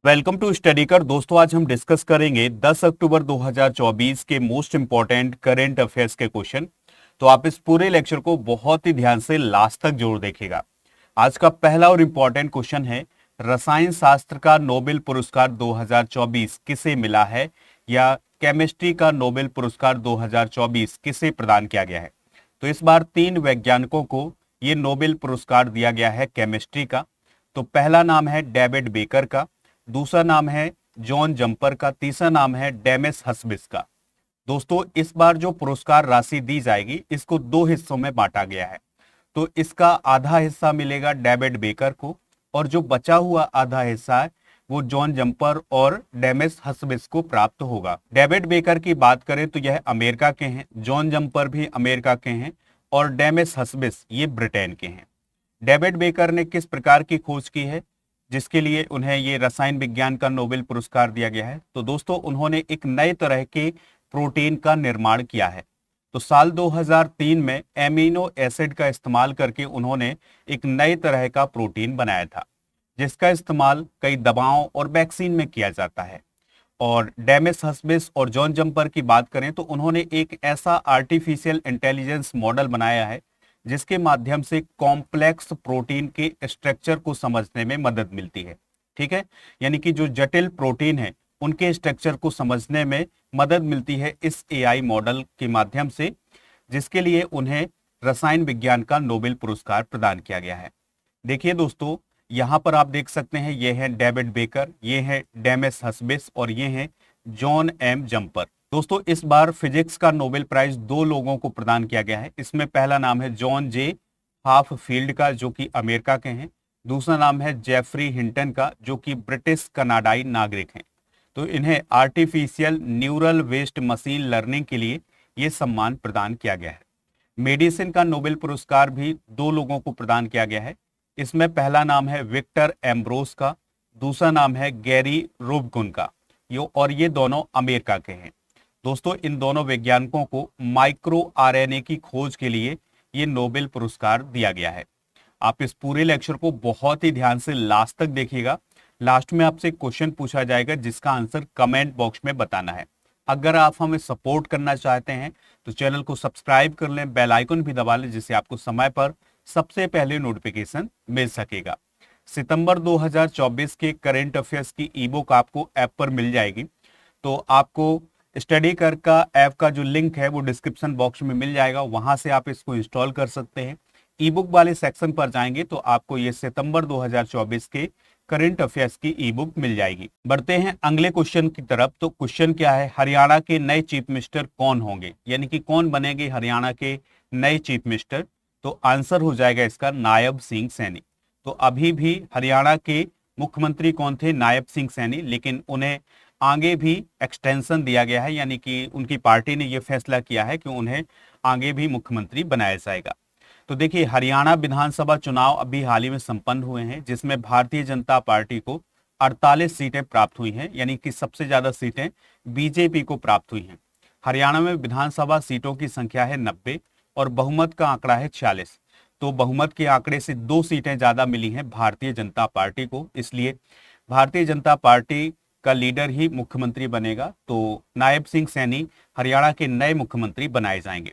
Welcome to study कर। दोस्तों आज हम डिस्कस करेंगे 10 अक्टूबर 2024 के मोस्ट इंपॉर्टेंट करंट अफेयर्स के क्वेश्चन। तो आप इस पूरे लेक्चर को बहुत ही ध्यान से लास्ट तक जरूर देखिएगा। आज का पहला और इंपॉर्टेंट क्वेश्चन है, रसायन शास्त्र का नोबेल पुरस्कार 2024 किसे मिला है, या केमिस्ट्री का नोबेल पुरस्कार 2024 किसे प्रदान किया गया है। तो इस बार 3 वैज्ञानिकों को ये नोबेल पुरस्कार दिया गया है केमिस्ट्री का। तो पहला नाम है डेविड बेकर का, दूसरा नाम है जॉन जंपर का, तीसरा नाम है डेमिस हस्बिस का। दोस्तों इस बार जो पुरस्कार राशि दी जाएगी इसको 2 हिस्सों में बांटा गया है। तो इसका आधा हिस्सा मिलेगा डेविड बेकर को, और जो बचा हुआ आधा हिस्सा है वो जॉन जंपर और डेमिस हस्बिस को प्राप्त होगा। डेविड बेकर की बात करें तो यह अमेरिका के हैं, जॉन जंपर भी अमेरिका के हैं, और डेमिस हस्बिस ये ब्रिटेन के हैं। डेविड बेकर ने किस प्रकार की खोज की है जिसके लिए उन्हें ये रसायन विज्ञान का नोबेल पुरस्कार दिया गया है? तो दोस्तों उन्होंने एक नए तरह के प्रोटीन का निर्माण किया है। तो साल 2003 में एमिनो एसिड का इस्तेमाल करके उन्होंने एक नए तरह का प्रोटीन बनाया था, जिसका इस्तेमाल कई दवाओं और वैक्सीन में किया जाता है। और डेमिस हस्बिस और जॉन जंपर की बात करें तो उन्होंने एक ऐसा आर्टिफिशियल इंटेलिजेंस मॉडल बनाया है जिसके माध्यम से कॉम्प्लेक्स प्रोटीन के स्ट्रक्चर को समझने में मदद मिलती है। ठीक है, यानी कि जो जटिल प्रोटीन है उनके स्ट्रक्चर को समझने में मदद मिलती है इस एआई मॉडल के माध्यम से, जिसके लिए उन्हें रसायन विज्ञान का नोबेल पुरस्कार प्रदान किया गया है। देखिए दोस्तों, यहाँ पर आप देख सकते हैं, ये है डेविड बेकर, ये है डेमिस हस्बिस और ये है जॉन एम जंपर। दोस्तों इस बार फिजिक्स का नोबेल प्राइज 2 लोगों को प्रदान किया गया है। इसमें पहला नाम है जॉन जे हाफफील्ड का, जो कि अमेरिका के हैं। दूसरा नाम है जेफरी हिंटन का, जो कि ब्रिटिश कनाडाई नागरिक हैं। तो इन्हें आर्टिफिशियल न्यूरल वेस्ट मशीन लर्निंग के लिए ये सम्मान प्रदान किया गया है। मेडिसिन का नोबेल पुरस्कार भी 2 लोगों को प्रदान किया गया है। इसमें पहला नाम है विक्टर एम्ब्रोस का, दूसरा नाम है गैरी रूबकुन का, और ये दोनों अमेरिका के हैं। दोस्तों इन दोनों वैज्ञानिकों को माइक्रो आरएनए की खोज के लिए ये नोबेल पुरस्कार दिया गया है। आप इस पूरे लेक्चर को बहुत ही ध्यान से लास्ट तक देखिएगा। लास्ट में आपसे क्वेश्चन पूछा जाएगा जिसका आंसर कमेंट बॉक्स में बताना है। अगर आप हमें सपोर्ट करना चाहते हैं तो चैनल को सब्सक्राइब कर लें, बेल आइकन भी दबा लें, जिससे आपको समय पर सबसे पहले नोटिफिकेशन मिल सकेगा। सितंबर 2024 के करंट अफेयर्स की ई बुक आपको ऐप पर मिल जाएगी। तो आपको स्टडी कर का ऐप का जो लिंक है वो डिस्क्रिप्शन बॉक्स में मिल जाएगा, वहां से आप इसको इंस्टॉल कर सकते हैं। ई बुक वाले सेक्शन पर जाएंगे तो आपको ये सितंबर 2024 के करंट अफेयर्स की ई बुक मिल जाएगी। बढ़ते हैं अगले क्वेश्चन की तरफ। तो क्वेश्चन क्या है, हरियाणा के नए चीफ मिनिस्टर कौन होंगे, यानी कि कौन बनेंगे हरियाणा के नए चीफ मिनिस्टर? तो आंसर हो जाएगा इसका नायब सिंह सैनी। तो अभी भी हरियाणा के मुख्यमंत्री कौन थे? नायब सिंह सैनी, लेकिन उन्हें आगे भी एक्सटेंशन दिया गया है, यानी कि उनकी पार्टी ने यह फैसला किया है कि उन्हें आगे भी मुख्यमंत्री बनाया जाएगा। तो देखिए, हरियाणा विधानसभा चुनाव अभी हाल ही में संपन्न हुए हैं, जिसमें भारतीय जनता पार्टी को 48 सीटें प्राप्त हुई हैं, यानी कि सबसे ज्यादा सीटें बीजेपी को प्राप्त हुई हैं। हरियाणा में विधानसभा सीटों की संख्या है 90 और बहुमत का आंकड़ा है 46। तो बहुमत के आंकड़े से 2 सीटें ज्यादा मिली हैं भारतीय जनता पार्टी को, इसलिए भारतीय जनता पार्टी का लीडर ही मुख्यमंत्री बनेगा। तो नायब सिंह सैनी हरियाणा के नए मुख्यमंत्री बनाए जाएंगे।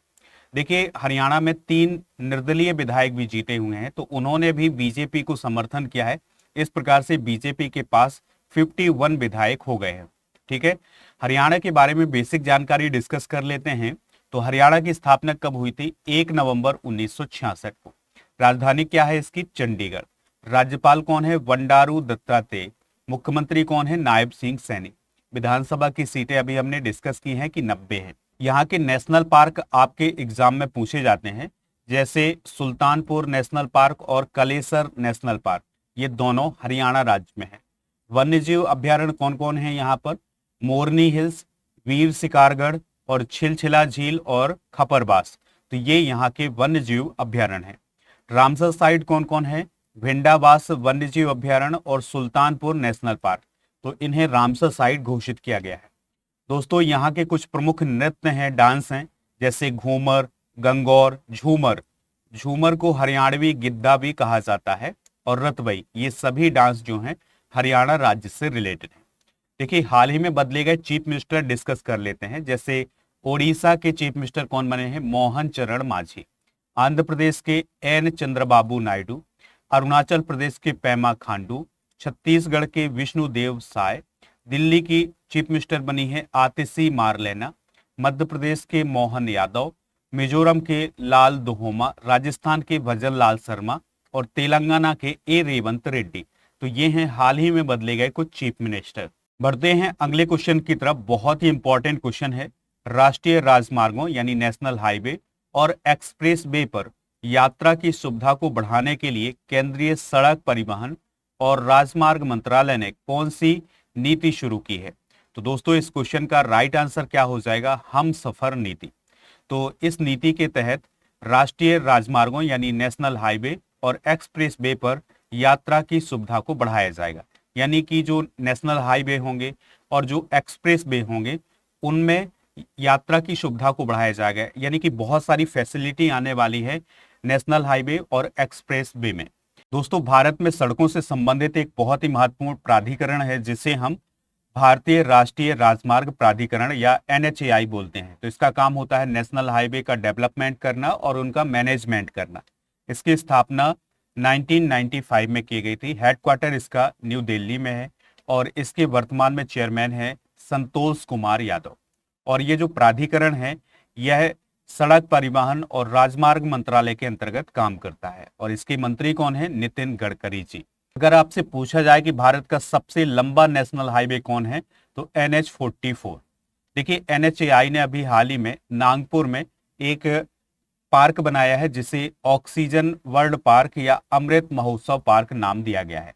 देखिए, हरियाणा में 3 निर्दलीय विधायक भी जीते हुए हैं, तो उन्होंने भी बीजेपी को समर्थन किया है। इस प्रकार से बीजेपी के पास 51 विधायक हो गए हैं। ठीक है, हरियाणा के बारे में बेसिक जानकारी डिस्कस कर लेते हैं। तो हरियाणा की स्थापना कब हुई थी? 1 नवंबर 1966 को। राजधानी क्या है इसकी? चंडीगढ़। राज्यपाल कौन है? बंडारू दत्तात्रेय। मुख्यमंत्री कौन है? नायब सिंह सैनी। विधानसभा की सीटें अभी हमने डिस्कस की हैं कि 90 हैं। यहाँ के नेशनल पार्क आपके एग्जाम में पूछे जाते हैं, जैसे सुल्तानपुर नेशनल पार्क और कलेसर नेशनल पार्क, ये दोनों हरियाणा राज्य में है। वन्यजीव अभ्यारण्य कौन कौन है यहाँ पर? मोरनी हिल्स, वीर शिकारगढ़ और छिलछिला झील और खपरबास। तो ये यहाँ के वन्यजीव अभ्यारण्य है। रामसर साइट कौन कौन है? भिंडाबास वन्यजीव अभ्यारण्य और सुल्तानपुर नेशनल पार्क। तो इन्हें रामसर साइट घोषित किया गया है। दोस्तों यहाँ के कुछ प्रमुख नृत्य हैं, डांस हैं, जैसे घूमर, गंगौर, झूमर। झूमर को हरियाणवी गिद्दा भी कहा जाता है, और रतबई। ये सभी डांस जो हैं हरियाणा राज्य से रिलेटेड है। देखिए, हाल ही में बदले गए चीफ मिनिस्टर डिस्कस कर लेते हैं। जैसे ओडिशा के चीफ मिनिस्टर कौन बने हैं? मोहन चरण मांझी। आंध्र प्रदेश के एन चंद्रबाबू नायडू। अरुणाचल प्रदेश के पेमा खांडू। छत्तीसगढ़ के विष्णुदेव साय। दिल्ली की चीफ मिनिस्टर बनी है आतिशी मारलेना। मध्य प्रदेश के मोहन यादव। मिजोरम के लाल दुहोमा। राजस्थान के भजन लाल शर्मा और तेलंगाना के ए रेवंत रेड्डी। तो ये हैं हाल ही में बदले गए कुछ चीफ मिनिस्टर। बढ़ते हैं अगले क्वेश्चन की तरफ। बहुत ही इंपॉर्टेंट क्वेश्चन है। राष्ट्रीय राजमार्गों यानी नेशनल हाईवे और एक्सप्रेस वे पर यात्रा की सुविधा को बढ़ाने के लिए केंद्रीय सड़क परिवहन और राजमार्ग मंत्रालय ने कौन सी नीति शुरू की है? तो दोस्तों, इस क्वेश्चन का राइट आंसर क्या हो जाएगा? हम सफर नीति। तो इस नीति के तहत राष्ट्रीय राजमार्गों यानी नेशनल हाईवे और एक्सप्रेस वे पर यात्रा की सुविधा को बढ़ाया जाएगा। यानी कि जो नेशनल हाईवे होंगे और जो एक्सप्रेस वे होंगे उनमें यात्रा की सुविधा को बढ़ाया जाएगा। यानी कि बहुत सारी फैसिलिटी आने वाली है नेशनल हाईवे और एक्सप्रेस वे में। दोस्तों, भारत में सड़कों से संबंधित एक बहुत ही महत्वपूर्ण प्राधिकरण है जिसे हम भारतीय राष्ट्रीय राजमार्ग प्राधिकरण या NHAI बोलते हैं। तो इसका काम होता है नेशनल हाईवे का डेवलपमेंट करना और उनका मैनेजमेंट करना। इसकी स्थापना 1995 में की गई थी। हेडक्वार्टर इसका न्यू दिल्ली में है और इसके वर्तमान में चेयरमैन है संतोष कुमार यादव। और ये जो प्राधिकरण है यह सड़क परिवहन और राजमार्ग मंत्रालय के अंतर्गत काम करता है और इसके मंत्री कौन है? नितिन गडकरी जी। अगर आपसे पूछा जाए कि भारत का सबसे लंबा नेशनल हाईवे कौन है, तो NH44। देखिए, NHAI ने अभी हाल ही में नागपुर में एक पार्क बनाया है जिसे ऑक्सीजन वर्ल्ड पार्क या अमृत महोत्सव पार्क नाम दिया गया है।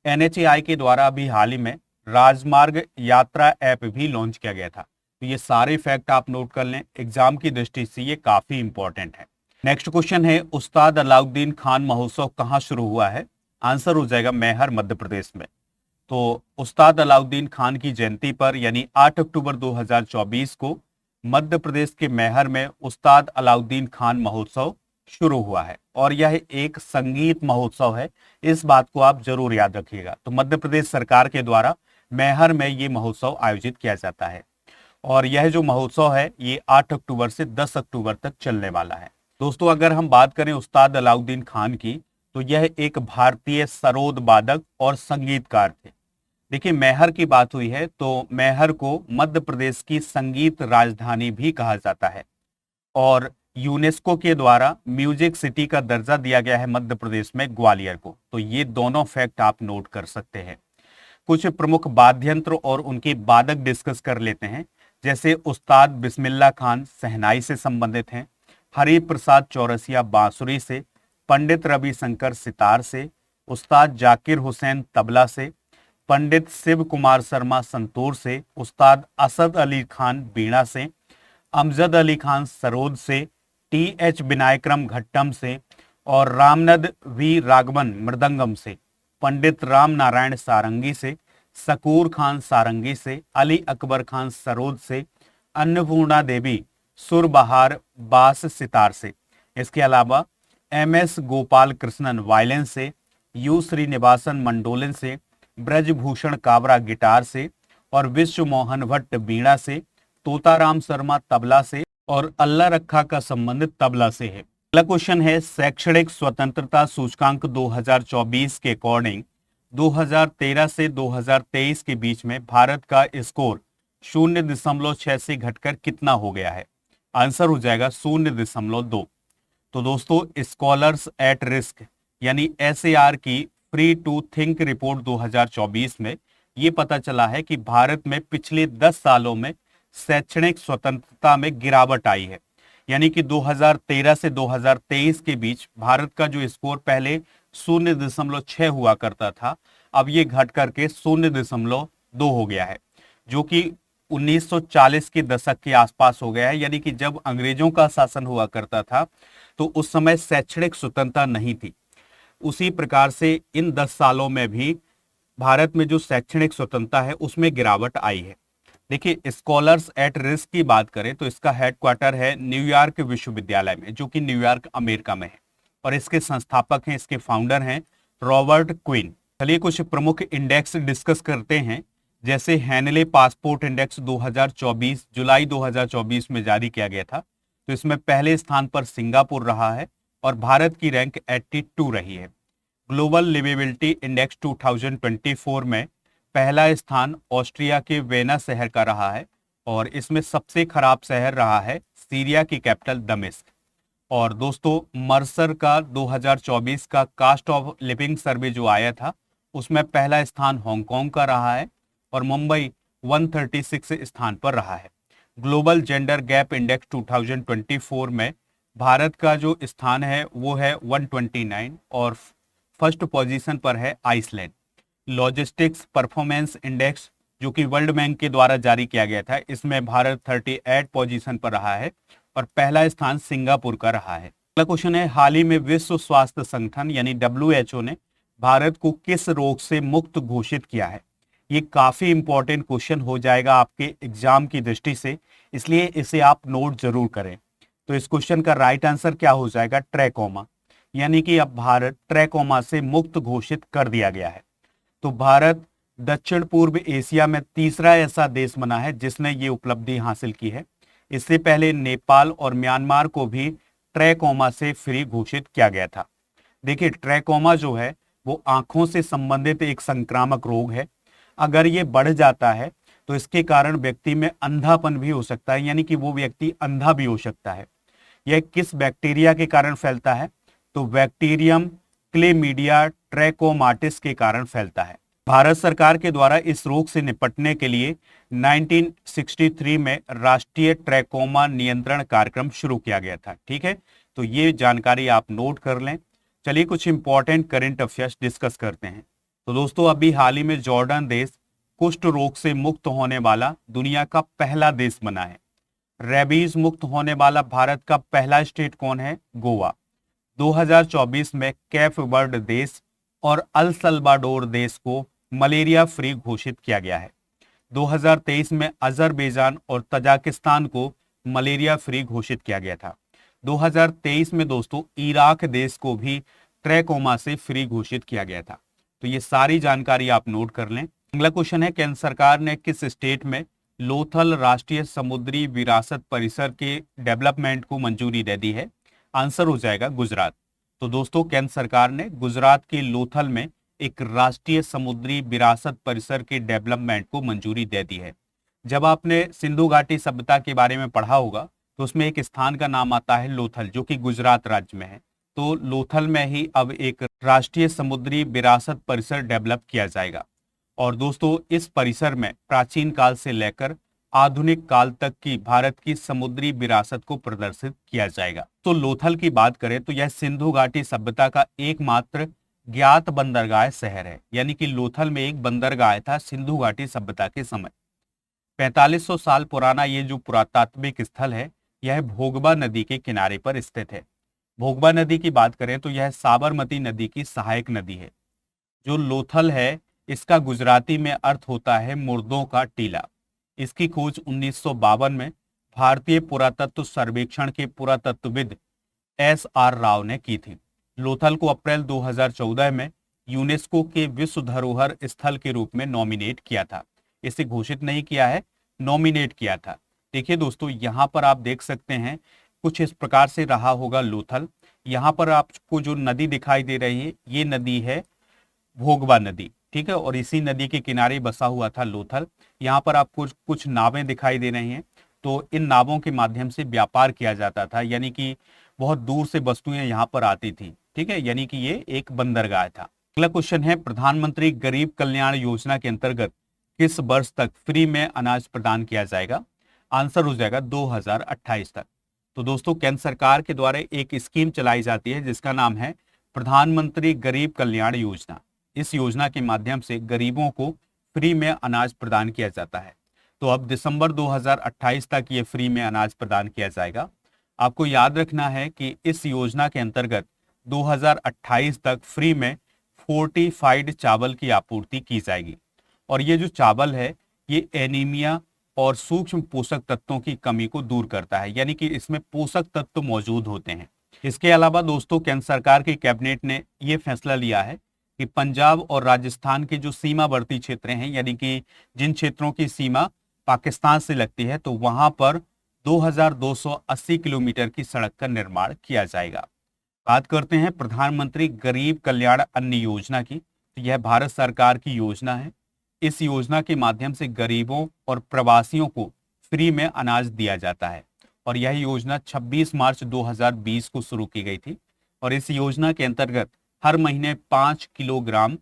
NHAI के द्वारा अभी हाल ही में राजमार्ग यात्रा ऐप भी लॉन्च किया गया था। तो ये सारे फैक्ट आप नोट कर लें, एग्जाम की दृष्टि से ये काफी इंपॉर्टेंट है। नेक्स्ट क्वेश्चन है, उस्ताद अलाउद्दीन खान महोत्सव कहाँ शुरू हुआ है? आंसर हो जाएगा मैहर, मध्य प्रदेश में। तो उस्ताद अलाउद्दीन खान की जयंती पर यानी 8 अक्टूबर 2024 को मध्य प्रदेश के मैहर में उस्ताद अलाउद्दीन खान महोत्सव शुरू हुआ है और यह एक संगीत महोत्सव है। इस बात को आप जरूर याद रखिएगा। तो मध्य प्रदेश सरकार के द्वारा मैहर में ये महोत्सव आयोजित किया जाता है और यह जो महोत्सव है ये 8 अक्टूबर से 10 अक्टूबर तक चलने वाला है। दोस्तों, अगर हम बात करें उस्ताद अलाउद्दीन खान की, तो यह एक भारतीय सरोद वादक और संगीतकार थे। देखिए, मैहर की बात हुई है तो मैहर को मध्य प्रदेश की संगीत राजधानी भी कहा जाता है और यूनेस्को के द्वारा म्यूजिक सिटी का दर्जा दिया गया है मध्य प्रदेश में ग्वालियर को। तो ये दोनों फैक्ट आप नोट कर सकते हैं। कुछ प्रमुख वाद्य यंत्र और उनके वादक डिस्कस कर लेते हैं। जैसे उस्ताद बिस्मिल्लाह खान शहनाई से संबंधित हैं, हरि प्रसाद चौरसिया बांसुरी से, पंडित रविशंकर सितार से, उस्ताद जाकिर हुसैन तबला से, पंडित शिव कुमार शर्मा संतूर से, उस्ताद असद अली खान बीणा से, अमजद अली खान सरोद से, TH विनायक्रम घट्टम से और रामनद वी राघवन मृदंगम से, पंडित राम नारायण सारंगी से, शकूर खान सारंगी से, अली अकबर खान सरोद से, अन्नपूर्णा देवी सुरबहार बास सितार से। इसके अलावा MS गोपाल कृष्णन वायलिन से, U श्रीनिवासन मंडोलिन से, ब्रजभूषण काबरा गिटार से और विश्व मोहन भट्ट बीणा से, तोताराम शर्मा तबला से और अल्लाह रखा का संबंधित तबला से है। अगला क्वेश्चन है, शैक्षणिक स्वतंत्रता सूचकांक 2024 के अकॉर्डिंग 2013 से 2023 के बीच में भारत का स्कोर 0.6 से घटकर कितना हो गया है? आंसर हो जाएगा 0.2। तो दोस्तों, स्कॉलर्स एट रिस्क यानी SAR की फ्री टू थिंक रिपोर्ट 2024 में ये पता चला है कि भारत में पिछले 10 सालों में शैक्षणिक स्वतंत्रता में गिरावट आई है। यानी कि 2013 से 2023 के बीच भारत का जो स्कोर पहले 0.6 हुआ करता था, अब ये घट करके 0.2 हो गया है, जो कि 1940 के दशक के आसपास हो गया है। यानी कि जब अंग्रेजों का शासन हुआ करता था तो उस समय शैक्षणिक स्वतंत्रता नहीं थी। उसी प्रकार से इन 10 सालों में भी भारत में जो शैक्षणिक स्वतंत्रता है उसमें गिरावट आई है। देखिए, स्कॉलर्स एट रिस्क की बात करें तो इसका हेडक्वार्टर है न्यूयॉर्क विश्वविद्यालय में, जो कि न्यूयॉर्क अमेरिका में है और इसके संस्थापक हैं, इसके फाउंडर हैं रॉबर्ट क्विन। चलिए कुछ प्रमुख इंडेक्स डिस्कस करते हैं। जैसे हैनले पासपोर्ट इंडेक्स 2024 जुलाई 2024 में जारी किया गया था, तो इसमें पहले स्थान पर सिंगापुर रहा है और भारत की रैंक 82 रही है। ग्लोबल लिवेबिलिटी इंडेक्स 2024 में पहला स्थान ऑस्ट्रिया के वेना शहर का रहा है और इसमें सबसे खराब शहर रहा है सीरिया की कैपिटल दमिश्क। और दोस्तों मर्सर का 2024 का कास्ट ऑफ लिविंग सर्वे जो आया था, उसमें पहला स्थान हांगकांग का रहा है और मुंबई 136 स्थान पर रहा है। ग्लोबल जेंडर गैप इंडेक्स 2024 में भारत का जो स्थान है वो है 129 और फर्स्ट पोजीशन पर है आइसलैंड। लॉजिस्टिक्स परफॉर्मेंस इंडेक्स जो कि वर्ल्ड बैंक के द्वारा जारी किया गया था, इसमें भारत 38 पोजीशन पर रहा है और पहला स्थान सिंगापुर का रहा है। अगला क्वेश्चन है, हाल ही में विश्व स्वास्थ्य संगठन यानी WHO ने भारत को किस रोग से मुक्त घोषित किया है? ये काफी इंपॉर्टेंट क्वेश्चन हो जाएगा आपके एग्जाम की दृष्टि से, इसलिए इसे आप नोट जरूर करें। तो इस क्वेश्चन का राइट आंसर क्या हो जाएगा? ट्रैकोमा, यानी कि अब भारत ट्रैकोमा से मुक्त घोषित कर दिया गया है। तो भारत दक्षिण पूर्व एशिया में तीसरा ऐसा देश बना है जिसने ये उपलब्धि हासिल की है। इससे पहले नेपाल और म्यांमार को भी ट्रैकोमा से फ्री घोषित किया गया था। देखिए, ट्रैकोमा जो है वो आंखों से संबंधित एक संक्रामक रोग है। अगर ये बढ़ जाता है तो इसके कारण व्यक्ति में अंधापन भी हो सकता है, यानी कि वो व्यक्ति अंधा भी हो सकता है। यह किस बैक्टीरिया के कारण फैलता है? तो बैक्टीरियम क्लेमीडिया ट्रैकोमाटिस के कारण फैलता है। भारत सरकार के द्वारा इस रोग से निपटने के लिए 1963 में राष्ट्रीय ट्रैकोमा नियंत्रण कार्यक्रम शुरू किया गया था। ठीक है, तो ये जानकारी आप नोट कर लें। चलिए कुछ इंपॉर्टेंट करंट अफेयर्स डिस्कस करते हैं। तो दोस्तों अभी हाल ही में जॉर्डन देश कुष्ठ रोग से मुक्त होने वाला दुनिया का पहला देश बना है। रेबीज मुक्त होने वाला भारत का पहला स्टेट कौन है? गोवा। 2024 में कैप वर्ड देश और अल सल्वाडोर देश को मलेरिया फ्री घोषित किया गया है। 2023 में अजरबैजान और तजाकिस्तान को मलेरिया फ्री घोषित किया गया था। 2023 में दोस्तों इराक देश को भी ट्रैकोमा से फ्री घोषित किया गया था। तो ये सारी जानकारी आप नोट कर लें। अगला क्वेश्चन है, केंद्र सरकार ने किस स्टेट में लोथल राष्ट्रीय समुद्री विरासत परिसर के डेवलपमेंट को मंजूरी दे दी है? आंसर हो जाएगा गुजरात। तो दोस्तों केंद्र सरकार ने गुजरात के लोथल में एक राष्ट्रीय समुद्री विरासत परिसर के डेवलपमेंट को मंजूरी दे दी है। जब आपने सिंधु घाटी सभ्यता के बारे में पढ़ा होगा तो उसमें एक स्थान का नाम आता है लोथल, जो कि गुजरात राज्य में है। तो लोथल में ही अब एक राष्ट्रीय समुद्री विरासत परिसर डेवलप किया जाएगा। और दोस्तों इस परिसर में प्राचीन काल से लेकर आधुनिक काल तक की भारत की समुद्री विरासत को प्रदर्शित किया जाएगा। तो लोथल की बात करें तो यह सिंधु घाटी सभ्यता का एकमात्र ज्ञात बंदरगाह शहर है, यानी कि लोथल में एक बंदरगाह था सिंधु घाटी सभ्यता के समय। 4500 साल पुराना ये जो पुरातात्विक स्थल है यह भोगबा नदी के किनारे पर स्थित है। भोगबा नदी की बात करें तो यह साबरमती नदी की सहायक नदी है। जो लोथल है इसका गुजराती में अर्थ होता है मुर्दों का टीला। इसकी खोज 1952 में भारतीय पुरातत्व सर्वेक्षण के पुरातत्वविद SR राव ने की थी। लोथल को अप्रैल 2014 में यूनेस्को के विश्व धरोहर स्थल के रूप में नॉमिनेट किया था। इसे घोषित नहीं किया है, नॉमिनेट किया था। देखिए दोस्तों यहाँ पर आप देख सकते हैं कुछ इस प्रकार से रहा होगा लोथल। यहाँ पर आपको जो नदी दिखाई दे रही है ये नदी है भोगबा नदी, ठीक है, और इसी नदी के किनारे बसा हुआ था लोथल। यहाँ पर आपको कुछ नावें दिखाई दे रही हैं। तो इन नावों के माध्यम से व्यापार किया जाता था, यानी कि बहुत दूर से वस्तुएं यहाँ पर आती थी। ठीक है, यानी कि ये एक बंदरगाह था। अगला क्वेश्चन है, प्रधानमंत्री गरीब कल्याण योजना के अंतर्गत किस वर्ष तक फ्री में अनाज प्रदान किया जाएगा? आंसर हो जाएगा 2028 तक। तो दोस्तों केंद्र सरकार के द्वारा एक स्कीम चलाई जाती है जिसका नाम है प्रधानमंत्री गरीब कल्याण योजना। इस योजना के माध्यम से गरीबों को फ्री में अनाज प्रदान किया जाता है। तो अब दिसंबर 2028 तक ये फ्री में अनाज प्रदान किया जाएगा। आपको याद रखना है कि इस योजना के अंतर्गत 2028 तक फ्री में फोर्टिफाइड चावल की आपूर्ति की जाएगी। और ये जो चावल है ये एनीमिया और सूक्ष्म पोषक तत्वों की कमी को दूर करता है, यानी कि इसमें पोषक तत्व मौजूद होते हैं। इसके अलावा दोस्तों केंद्र सरकार की कैबिनेट ने यह फैसला लिया है कि पंजाब और राजस्थान के जो सीमावर्ती क्षेत्र हैं, यानी कि जिन क्षेत्रों की सीमा पाकिस्तान से लगती है, तो वहां पर 2280 किलोमीटर की सड़क का निर्माण किया जाएगा। बात करते हैं प्रधानमंत्री गरीब कल्याण अन्न योजना की। तो यह भारत सरकार की योजना है। इस योजना के माध्यम से गरीबों और प्रवासियों को फ्री में अनाज दिया जाता है और यह योजना 26 मार्च 2020 को शुरू की गई थी और इस योजना के अंतर्गत हर महीने 5 किलोग्राम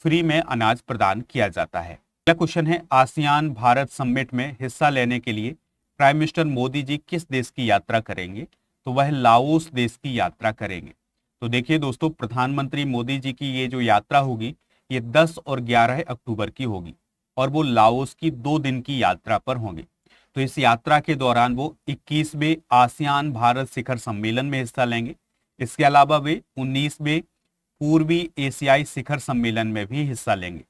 फ्री में अनाज प्रदान किया जाता है। अगला क्वेश्चन है, आसियान भारत समिट में हिस्सा लेने के लिए प्राइम मिनिस्टर मोदी जी किस देश की यात्रा करेंगे? तो वह लाओस देश की यात्रा करेंगे। तो देखिए दोस्तों, प्रधानमंत्री मोदी जी की ये जो यात्रा होगी ये 10 और 11 अक्टूबर की होगी और वो लाओस की 2 दिन की यात्रा पर होंगे। तो इस यात्रा के दौरान वो 21वें आसियान भारत शिखर सम्मेलन में हिस्सा लेंगे। इसके अलावा वे 19वें पूर्वी एशियाई शिखर सम्मेलन में भी हिस्सा लेंगे।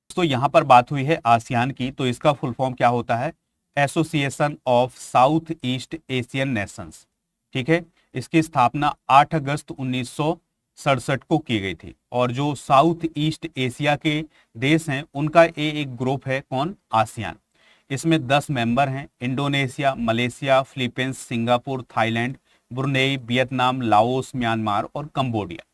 तो यहाँ पर बात हुई है आसियान की, तो इसका फुल फॉर्म क्या होता है? Association of south east Asian Nations. ठीक है, इसकी स्थापना 8 अगस्त 1967 को की गई थी और जो साउथ ईस्ट एशिया के देश हैं उनका एक ग्रुप है, कौन? आसियान। इसमें 10 मेंबर हैं, Indonesia, Malaysia, Philippines, Singapore, Thailand, Brunei, Vietnam, Laos, Myanmar और कंबोडिया।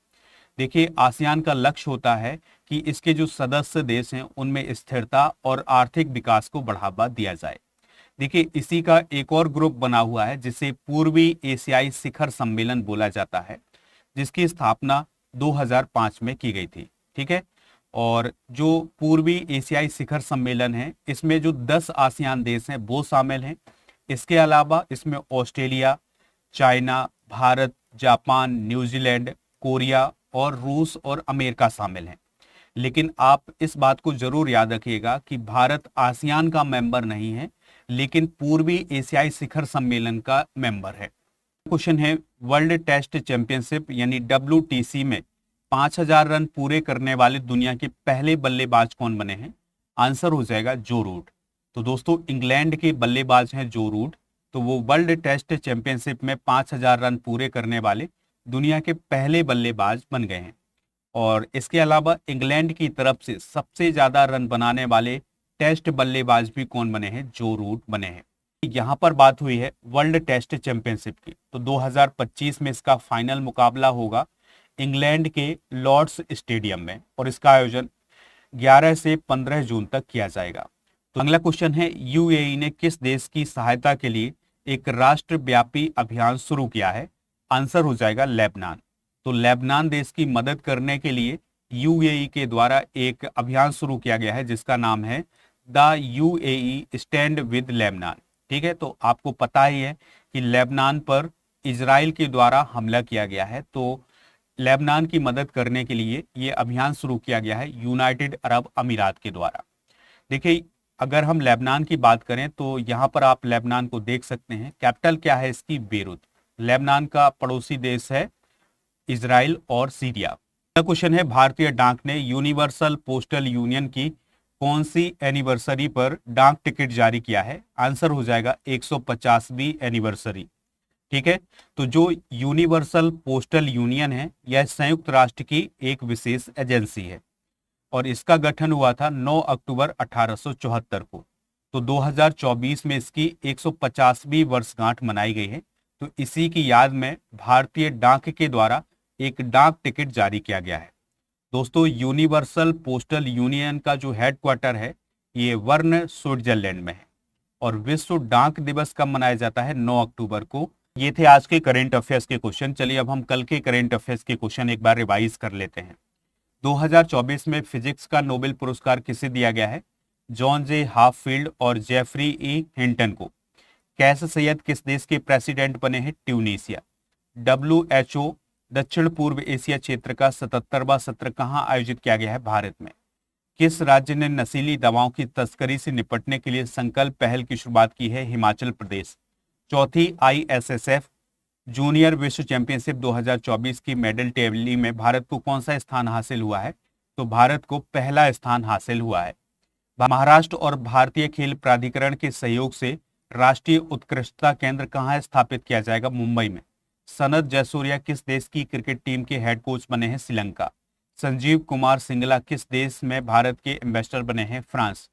देखिए, आसियान का लक्ष्य होता है कि इसके जो सदस्य देश हैं उनमें स्थिरता और आर्थिक विकास को बढ़ावा दिया जाए। देखिए, इसी का एक और ग्रुप बना हुआ है जिसे पूर्वी एशियाई शिखर सम्मेलन बोला जाता है, जिसकी स्थापना 2005 में की गई थी। ठीक है, और जो पूर्वी एशियाई शिखर सम्मेलन है इसमें जो 10 आसियान देश हैं वो शामिल हैं। इसके अलावा इसमें Australia, China, Bharat, Japan, New Zealand, Korea और रूस और अमेरिका शामिल हैं। लेकिन आप इस बात को जरूर याद रखिएगा कि भारत आसियान का मेंबर नहीं है, लेकिन पूर्वी एशियाई शिखर सम्मेलन का मेंबर है। क्वेश्चन है, वर्ल्ड टेस्ट चैंपियनशिप यानी WTC में 5000 रन पूरे करने वाले दुनिया के पहले बल्लेबाज कौन बने हैं? आंसर हो जाएगा जो रूट। तो दोस्तों, इंग्लैंड के बल्लेबाज हैं जो रूट, तो वो वर्ल्ड टेस्ट चैंपियनशिप में 5000 रन पूरे करने वाले दुनिया के पहले बल्लेबाज बन गए हैं। और इसके अलावा इंग्लैंड की तरफ से सबसे ज्यादा रन बनाने वाले टेस्ट बल्लेबाज भी कौन बने हैं? जो रूट बने हैं। यहाँ पर बात हुई है वर्ल्ड टेस्ट चैंपियनशिप की, तो 2025 में इसका फाइनल मुकाबला होगा इंग्लैंड के लॉर्ड्स स्टेडियम में और इसका आयोजन 11 से 15 जून तक किया जाएगा। तो अगला क्वेश्चन है, यूएई ने किस देश की सहायता के लिए एक राष्ट्रव्यापी अभियान शुरू किया है? आंसर हो जाएगा लेबनान। तो लेबनान देश की मदद करने के लिए यूएई के द्वारा एक अभियान शुरू किया गया है जिसका नाम है the UAE stand with Lebanon. ठीक है, तो आपको पता ही है कि लेबनान पर इजराइल के द्वारा हमला किया गया है, तो लेबनान की मदद करने के लिए ये अभियान शुरू किया गया है यूनाइटेड अरब अमीरात के द्वारा। देखिए, अगर हम लेबनान की बात करें तो यहाँ पर आप लेबनान को देख सकते हैं। कैपिटल क्या है इसकी? बेरूत। लेबनान का पड़ोसी देश है इजराइल और सीरिया। अगला क्वेश्चन है, भारतीय डाक ने यूनिवर्सल पोस्टल यूनियन की कौन सी एनिवर्सरी पर डाक टिकट जारी किया है? आंसर हो जाएगा 150वीं एनिवर्सरी। ठीक है, तो जो यूनिवर्सल पोस्टल यूनियन है यह संयुक्त राष्ट्र की एक विशेष एजेंसी है और इसका गठन हुआ था 9 अक्टूबर 1874 को। तो 2024 में इसकी 150वीं वर्षगांठ मनाई गई है। तो इसी की याद में भारतीय डाक के द्वारा एक डाक टिकट जारी किया गया है। दोस्तों, यूनिवर्सल पोस्टल यूनियन का जो हेडक्वार्टर है ये वर्न स्विट्जरलैंड में है और विश्व डाक दिवस कब मनाया जाता है? 9 अक्टूबर को। ये थे आज के करंट अफेयर्स के क्वेश्चन। चलिए अब हम कल के करंट अफेयर्स के क्वेश्चन एक बार रिवाइज कर लेते हैं। 2024 में फिजिक्स का नोबेल पुरस्कार किसे दिया गया है? जॉन जे हाफील्ड और जेफरी ई हिंटन को। कैस सैयद किस देश के प्रेसिडेंट बने हैं? ट्यूनीसिया। WHO दक्षिण पूर्व एशिया क्षेत्र का 77वां सत्र कहाँ आयोजित किया गया है? भारत में। किस राज्य ने नशीली दवाओं की तस्करी से निपटने के लिए संकल्प पहल की शुरुआत की है? हिमाचल प्रदेश। चौथी ISSF जूनियर विश्व चैंपियनशिप 2024 की मेडल टेबल में भारत को कौन सा स्थान हासिल हुआ है? तो भारत को पहला स्थान हासिल हुआ है। महाराष्ट्र और भारतीय खेल प्राधिकरण के सहयोग से राष्ट्रीय उत्कृष्टता केंद्र कहाँ स्थापित किया जाएगा? मुंबई में। सनत जयसूर्या किस देश की क्रिकेट टीम के हेड कोच बने हैं? श्रीलंका। संजीव कुमार सिंगला किस देश में भारत के एम्बेसडर बने हैं? फ्रांस।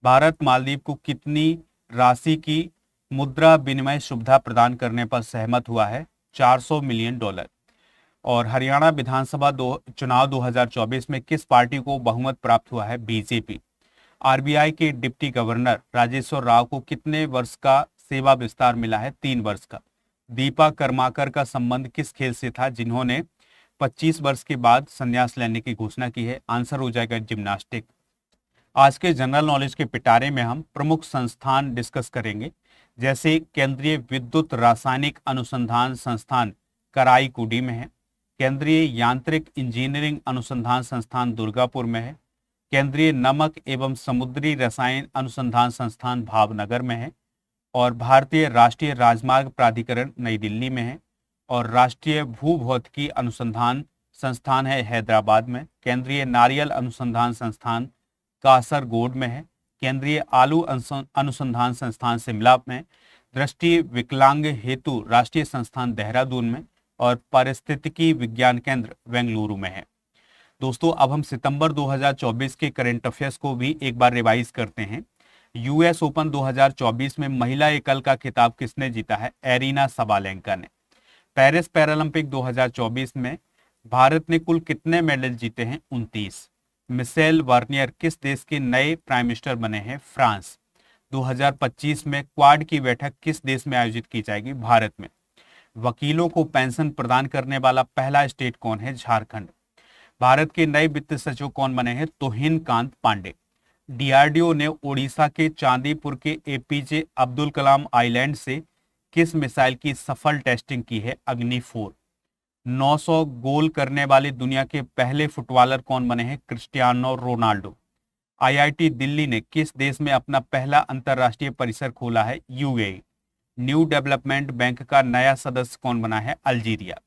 भारत मालदीव को कितनी राशि की मुद्रा विनिमय सुविधा प्रदान करने पर सहमत हुआ है? $400 मिलियन। और हरियाणा विधानसभा चुनाव 2024 में किस पार्टी को बहुमत प्राप्त हुआ है? बीजेपी। आरबीआई के डिप्टी गवर्नर राजेश्वर राव को कितने वर्ष का सेवा विस्तार मिला है? 3 वर्ष का। दीपा कर्माकर का संबंध किस खेल से था जिन्होंने 25 वर्ष के बाद संन्यास लेने की घोषणा की है? आंसर हो जाएगा जिम्नास्टिक। आज के जनरल नॉलेज के पिटारे में हम प्रमुख संस्थान डिस्कस करेंगे, जैसे केंद्रीय विद्युत रासायनिक अनुसंधान संस्थान कराईकुडी में है, केंद्रीय यांत्रिक इंजीनियरिंग अनुसंधान संस्थान दुर्गापुर में है, केंद्रीय नमक एवं समुद्री रसायन अनुसंधान संस्थान भावनगर में है, और भारतीय राष्ट्रीय राजमार्ग प्राधिकरण नई दिल्ली में है, और राष्ट्रीय भूभौतिकी अनुसंधान संस्थान है हैदराबाद में, केंद्रीय नारियल अनुसंधान संस्थान कासरगोड में है, केंद्रीय आलू अनुसंधान संस्थान शिमला में, दृष्टि विकलांग हेतु राष्ट्रीय संस्थान देहरादून में, और पारिस्थितिकी विज्ञान केंद्र बेंगलुरु में है। दोस्तों, अब हम सितंबर 2024 के करंट अफेयर्स को भी एक बार रिवाइज करते हैं। यूएस ओपन 2024 में महिला एकल का खिताब किसने जीता है? एरिना सबालेंका ने। पेरिस पैरालंपिक 2024 में भारत ने कुल कितने मेडल जीते हैं? 29। मिशेल वार्नियर किस देश के नए प्राइम मिनिस्टर बने हैं? फ्रांस। 2025 में क्वाड की बैठक किस देश में आयोजित की जाएगी? भारत में। वकीलों को पेंशन प्रदान करने वाला पहला स्टेट कौन है? झारखंड। भारत के नए वित्त सचिव कौन बने हैं? तोहिन कांत पांडे। डीआरडीओ ने ओडिशा के चांदीपुर के एपीजे अब्दुल कलाम आइलैंड से किस मिसाइल की सफल टेस्टिंग की है? अग्नि 4। 900 गोल करने वाले दुनिया के पहले फुटबॉलर कौन बने हैं? Cristiano Ronaldo. आईआईटी दिल्ली ने किस देश में अपना पहला अंतरराष्ट्रीय परिसर खोला है? यूएई। न्यू डेवलपमेंट बैंक का नया सदस्य कौन बना है? अल्जीरिया।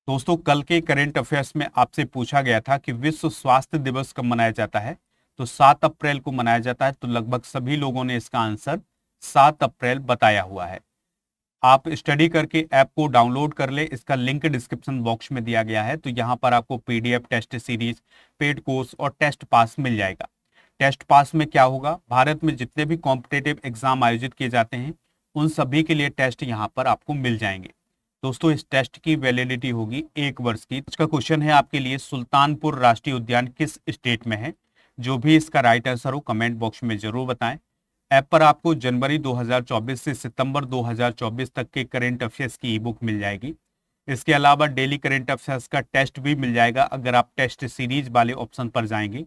दोस्तों, कल के करंट अफेयर्स में आपसे पूछा गया था कि विश्व स्वास्थ्य दिवस कब मनाया जाता है, तो 7 अप्रैल को मनाया जाता है। तो लगभग सभी लोगों ने इसका आंसर 7 अप्रैल बताया हुआ है। आप स्टडी करके ऐप को डाउनलोड कर ले, इसका लिंक डिस्क्रिप्शन बॉक्स में दिया गया है। तो यहाँ पर आपको PDF, test series, paid course और टेस्ट पास मिल जाएगा। टेस्ट पास में क्या होगा? भारत में जितने भी कॉम्पिटेटिव एग्जाम आयोजित किए जाते हैं उन सभी के लिए टेस्ट यहाँ पर आपको मिल जाएंगे। दोस्तों, इस टेस्ट की वैलिडिटी होगी 1 वर्ष की। इसका क्वेश्चन है आपके लिए, सुल्तानपुर राष्ट्रीय उद्यान किस स्टेट में है? जो भी इसका राइट आंसर हो कमेंट बॉक्स में जरूर बताएं। ऐप पर आपको जनवरी 2024 से सितंबर 2024 तक के करंट अफेयर्स की ई बुक मिल जाएगी। इसके अलावा डेली करंट अफेयर्स का टेस्ट भी मिल जाएगा अगर आप टेस्ट सीरीज वाले ऑप्शन पर जाएंगे।